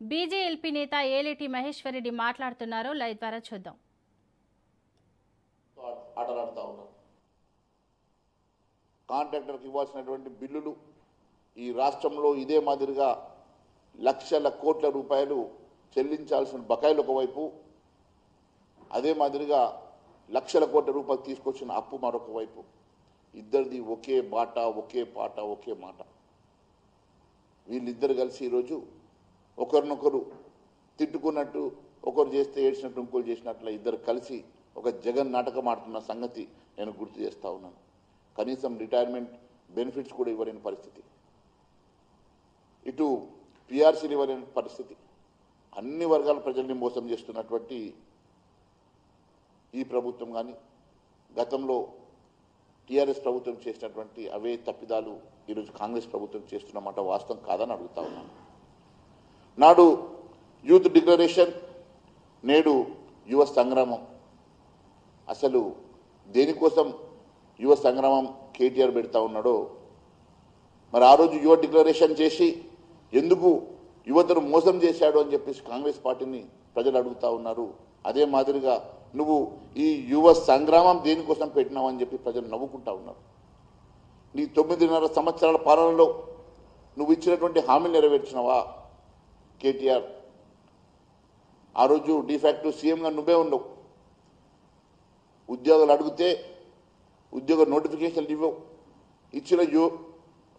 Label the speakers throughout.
Speaker 1: BJLP నేత ఏలేటి మహేశ్వరరెడ్డి మాట్లాడుతున్నారు. Live ద్వారా చూద్దాం.
Speaker 2: ఆటలాడుతూ ఉన్నారు. కాంట్రాక్టర్కి ఇవ్వాల్సినటువంటి బిల్లులు ఈ రాష్ట్రంలో ఇదే మాదిరిగా లక్షల కోట్ల రూపాయలు చెల్లించాల్సిన బకాయిలు ఒకవైపు, అదే మాదిరిగా లక్షల కోట్ల రూపాయలు తీసుకొచ్చిన అప్పు మరొక వైపు. ఇద్దరిది ఒకే బాట, ఒకే పాట, ఒకే మాట. వీళ్ళిద్దరు కలిసి ఈరోజు ఒకరినొకరు తిట్టుకున్నట్టు, ఒకరు చేస్తే ఏడ్చినట్టు ఇంకోరు చేసినట్ల ఇద్దరు కలిసి ఒక జగన్ నాటకం ఆడుతున్న సంగతి నేను గుర్తు చేస్తూ ఉన్నాను. కనీసం రిటైర్మెంట్ బెనిఫిట్స్ కూడా ఇవ్వలేని పరిస్థితి, ఇటు పిఆర్సీలు ఇవ్వలేని పరిస్థితి. అన్ని వర్గాల ప్రజల్ని మోసం చేస్తున్నటువంటి ఈ ప్రభుత్వం కానీ, గతంలో టీఆర్ఎస్ ప్రభుత్వం చేసినటువంటి అవే తప్పిదాలు ఈరోజు కాంగ్రెస్ ప్రభుత్వం చేస్తున్నమాట వాస్తవం కాదని అడుగుతా ఉన్నాను. నాడు యూత్ డిక్లరేషన్, నేడు యువ సంగ్రామం. అసలు దేనికోసం యువ సంగ్రామం కేటీఆర్ పెడతా ఉన్నాడో, మరి ఆ రోజు యువ డిక్లరేషన్ చేసి ఎందుకు యువతను మోసం చేశాడు అని చెప్పేసి కాంగ్రెస్ పార్టీని ప్రజలు అడుగుతా ఉన్నారు. అదే మాదిరిగా నువ్వు ఈ యువ సంగ్రామం దేనికోసం పెట్టినావు అని చెప్పి ప్రజలు నవ్వుకుంటా ఉన్నారు. నీ 9.5 సంవత్సరాల పాలనలో నువ్వు ఇచ్చినటువంటి హామీలు నెరవేర్చినవా కేటీఆర్? ఆ రోజు డిఫాక్టో సీఎంగా నువ్వే ఉండవు. ఉద్యోగాలు అడిగితే ఉద్యోగ నోటిఫికేషన్లు ఇవ్వవు. ఇచ్చిన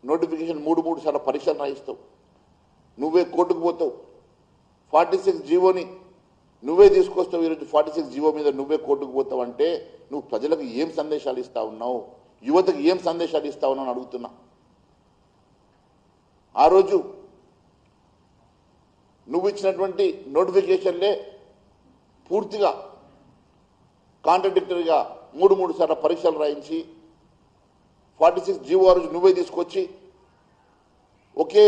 Speaker 2: నోటిఫికేషన్ 3 సార్లు పరీక్షలు రాయిస్తావు. నువ్వే కోర్టుకు పోతావు. 46 జీవోని నువ్వే తీసుకొస్తావు. ఈరోజు 46 జీవో మీద నువ్వే కోర్టుకు పోతావు అంటే నువ్వు ప్రజలకు ఏం సందేశాలు ఇస్తా ఉన్నావు, యువతకు ఏం సందేశాలు ఇస్తా ఉన్నావు అని అడుగుతున్నా. ఆ రోజు నువ్వు ఇచ్చినటువంటి నోటిఫికేషన్లే పూర్తిగా కాంట్రడిక్టరీగా 3 సార్లు పరీక్షలు రాయించి 46 జీవో ఆ రోజు నువ్వే తీసుకొచ్చి ఒకే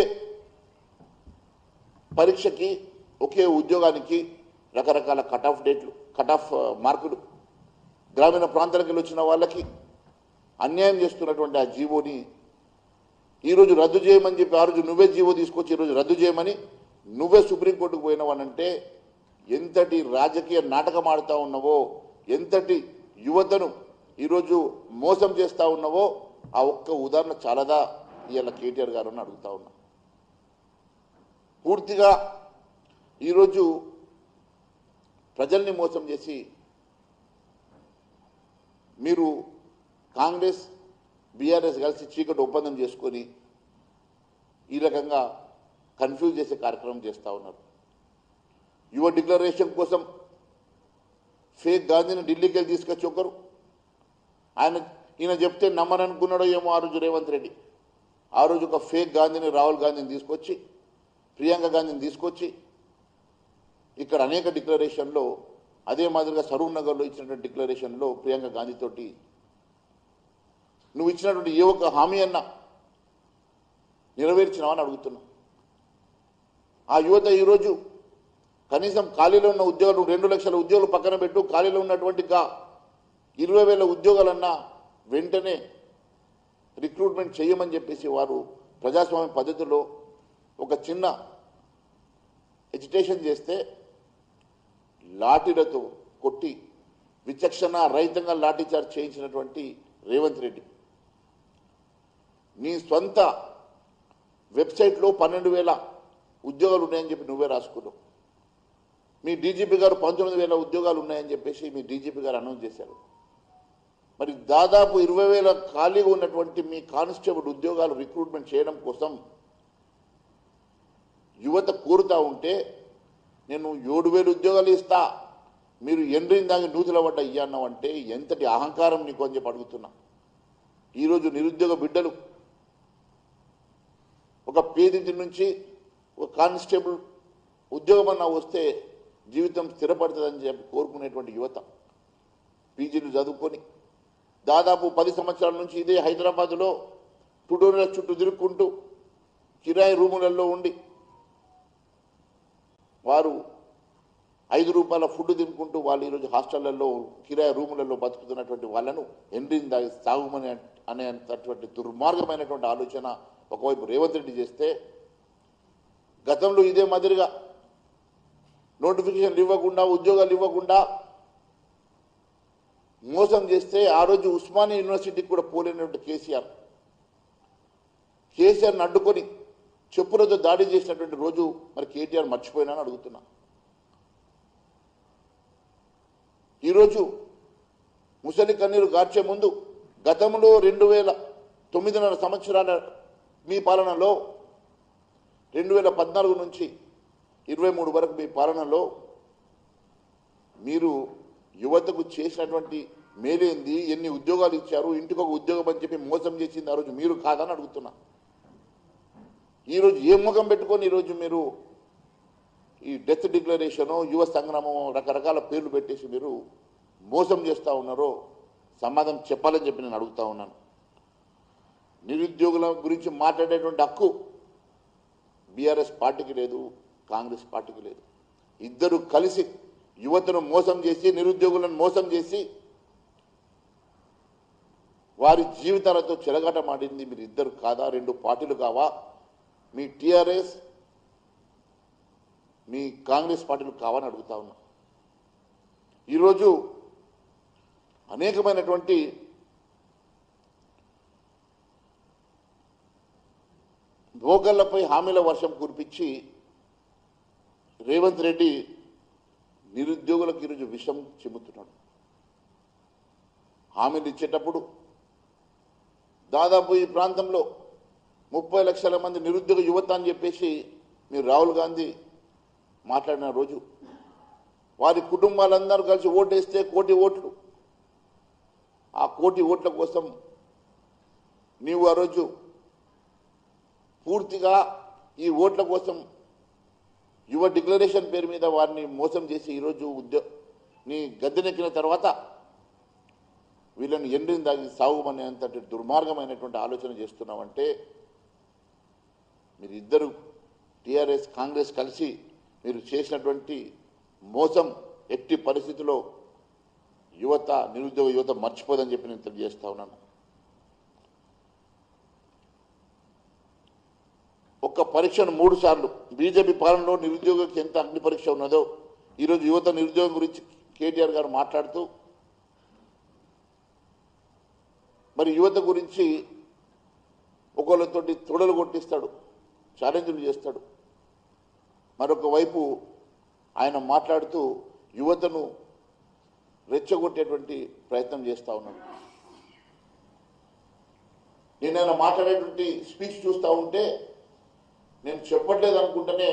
Speaker 2: పరీక్షకి, ఒకే ఉద్యోగానికి రకరకాల కట్ ఆఫ్ మార్కులు గ్రామీణ ప్రాంతాలకు వెళ్ళి వచ్చిన వాళ్ళకి అన్యాయం చేస్తున్నటువంటి ఆ జీవోని ఈరోజు రద్దు చేయమని చెప్పి ఆ రోజు నువ్వే జీవో తీసుకొచ్చి ఈరోజు రద్దు చేయమని నువ్వే సుప్రీంకోర్టుకు పోయినావనంటే ఎంతటి రాజకీయ నాటకం ఆడుతూ ఉన్నావో, ఎంతటి యువతను ఈరోజు మోసం చేస్తూ ఉన్నావో ఆ ఒక్క ఉదాహరణ చాలదా ఇవాళ కేటీఆర్ గారు అని అడుగుతా ఉన్నా. పూర్తిగా ఈరోజు ప్రజల్ని మోసం చేసి మీరు కాంగ్రెస్ బీఆర్ఎస్ కలిసి చీకటి ఒప్పందం చేసుకొని ఈ రకంగా కన్ఫ్యూజ్ చేసే కార్యక్రమం చేస్తూ ఉన్నారు. యువ డిక్లరేషన్ కోసం ఫేక్ గాంధీని ఢిల్లీకి వెళ్ళి తీసుకొచ్చి ఒకరు ఈయన చెప్తే నమ్మననుకున్నాడో ఏమో ఆ రోజు రేవంత్ రెడ్డి. ఆ రోజు ఒక ఫేక్ గాంధీని, రాహుల్ గాంధీని తీసుకొచ్చి, ప్రియాంక గాంధీని తీసుకొచ్చి ఇక్కడ అనేక డిక్లరేషన్లో, అదే మాదిరిగా సరూర్ నగర్లో ఇచ్చినటువంటి డిక్లరేషన్లో ప్రియాంక గాంధీతోటి నువ్వు ఇచ్చినటువంటి ఏ ఒక్క హామీ అన్నా నెరవేర్చినావని అడుగుతున్నా. ఆ యువత ఈరోజు కనీసం ఖాళీలో ఉన్న ఉద్యోగాలు 2 లక్షల ఉద్యోగాలు పక్కన పెట్టు, ఖాళీలో ఉన్నటువంటి 20,000 ఉద్యోగాలన్నా వెంటనే రిక్రూట్మెంట్ చేయమని చెప్పేసి వారు ప్రజాస్వామ్య పద్ధతిలో ఒక చిన్న ఎజిటేషన్ చేస్తే లాఠీలతో కొట్టి విచక్షణ రహితంగా లాఠీచార్జ్ చేయించినటువంటి రేవంత్ రెడ్డి, నీ సొంత వెబ్సైట్లో 12,000 ఉద్యోగాలు ఉన్నాయని చెప్పి నువ్వే రాసుకున్నావు. మీ డీజీపీ గారు 19,000 ఉద్యోగాలు ఉన్నాయని చెప్పేసి మీ డీజీపీ గారు అనౌన్స్ చేశారు. మరి దాదాపు 20,000 ఖాళీగా ఉన్నటువంటి మీ కానిస్టేబుల్ ఉద్యోగాలు రిక్రూట్మెంట్ చేయడం కోసం యువత కోరుతా ఉంటే నేను 7,000 ఉద్యోగాలు ఇస్తా, మీరు ఎండ్రిన దాకా నూతుల పడ్డ ఇయ్యన్నావు అంటే ఎంతటి అహంకారం నీకు అని చెప్పి అడుగుతున్నా. ఈరోజు నిరుద్యోగ బిడ్డలు ఒక పేదింటి నుంచి ఒక కానిస్టేబుల్ ఉద్యోగం అన్నా వస్తే జీవితం స్థిరపడుతుందని చెప్పి కోరుకునేటువంటి యువత పీజీలు చదువుకొని దాదాపు 10 సంవత్సరాల నుంచి ఇదే హైదరాబాద్లో ట్యుటోరియల్ చుట్టూ తిరుక్కుంటూ కిరాయి రూములలో ఉండి వారు 5 రూపాయల ఫుడ్ తినుకుంటూ వాళ్ళు ఈరోజు హాస్టళ్లలో, కిరాయి రూములలో బతుకుతున్నటువంటి వాళ్ళను ఎండ్రిని సాగుమని అనేటటువంటి దుర్మార్గమైనటువంటి ఆలోచన ఒకవైపు రేవంత్ రెడ్డి చేస్తే, గతంలో ఇదే మాదిరిగా నోటిఫికేషన్లు ఇవ్వకుండా ఉద్యోగాలు ఇవ్వకుండా మోసం చేస్తే ఆ రోజు ఉస్మానియా యూనివర్సిటీకి కూడా పోలేనటువంటి కేసీఆర్ని అడ్డుకొని చెప్పులతో దాడి చేసినటువంటి రోజు మరి కేటీఆర్ మర్చిపోయినా అని అడుగుతున్నా. ఈరోజు ముసలి కన్నీరు గార్చే ముందు గతంలో 2009 సంవత్సరాల మీ పాలనలో 2014 నుంచి 23 వరకు మీ పాలనలో మీరు యువతకు చేసినటువంటి మేలేంది, ఎన్ని ఉద్యోగాలు ఇచ్చారు, ఇంటికి ఒక ఉద్యోగం అని చెప్పి మోసం చేసింది ఆ రోజు మీరు కాదని అడుగుతున్నా. ఈరోజు ఏ ముఖం పెట్టుకొని ఈరోజు మీరు ఈ డెత్ డిక్లరేషను యువ సంగ్రామం రకరకాల పేర్లు పెట్టేసి మీరు మోసం చేస్తూ ఉన్నారో సమాధానం చెప్పాలని చెప్పి నేను అడుగుతా ఉన్నాను. నిరుద్యోగుల గురించి మాట్లాడేటువంటి హక్కు బీఆర్ఎస్ పార్టీకి లేదు, కాంగ్రెస్ పార్టీకి లేదు. ఇద్దరు కలిసి యువతను మోసం చేసి నిరుద్యోగులను మోసం చేసి వారి జీవితాలతో చెలగాటమాడింది మీరు ఇద్దరు కాదా? రెండు పార్టీలు కావా? మీ టీఆర్ఎస్ మీ కాంగ్రెస్ పార్టీలు కావని అడుగుతా ఉన్నా. ఈరోజు అనేకమైనటువంటి భోగళ్లపై హామీల వర్షం కురిపించి రేవంత్ రెడ్డి నిరుద్యోగులకు ఈరోజు విషం చిమ్ముతున్నాడు. హామీలు ఇచ్చేటప్పుడు దాదాపు ఈ ప్రాంతంలో 30 లక్షల మంది నిరుద్యోగ యువత అని చెప్పేసి మీరు రాహుల్ గాంధీ మాట్లాడిన రోజు వారి కుటుంబాలందరూ కలిసి ఓటేస్తే 1 కోటి ఓట్లు, ఆ 1 కోటి ఓట్ల కోసం నీవు ఆ రోజు పూర్తిగా ఈ ఓట్ల కోసం యువ డిక్లరేషన్ పేరు మీద వారిని మోసం చేసి ఈరోజు నీ గద్దెనెక్కిన తర్వాత వీళ్ళని ఎండిని దాగి సాగుమనేంతటి దుర్మార్గమైనటువంటి ఆలోచన చేస్తున్నామంటే మీరు ఇద్దరు టీఆర్ఎస్ కాంగ్రెస్ కలిసి మీరు చేసినటువంటి మోసం ఎట్టి పరిస్థితిలో నిరుద్యోగ యువత మర్చిపోదని చెప్పి నేను తెలియజేస్తా ఉన్నాను. ఒక్క పరీక్షను 3 సార్లు బీజేపీ పాలనలో నిరుద్యోగకి ఎంత అగ్ని పరీక్ష ఉన్నదో ఈరోజు యువత నిరుద్యోగం గురించి కేటీఆర్ గారు మాట్లాడుతూ మరి యువత గురించి ఒకళ్ళతోటి తొడలు కొట్టిస్తాడు, ఛాలెంజ్లు చేస్తాడు. మరొక వైపు ఆయన మాట్లాడుతూ యువతను రెచ్చగొట్టేటువంటి ప్రయత్నం చేస్తూ ఉన్నాడు. నేను ఆయన మాట్లాడేటువంటి స్పీచ్ చూస్తూ ఉంటే నేను చెప్పట్లేదు అనుకుంటేనే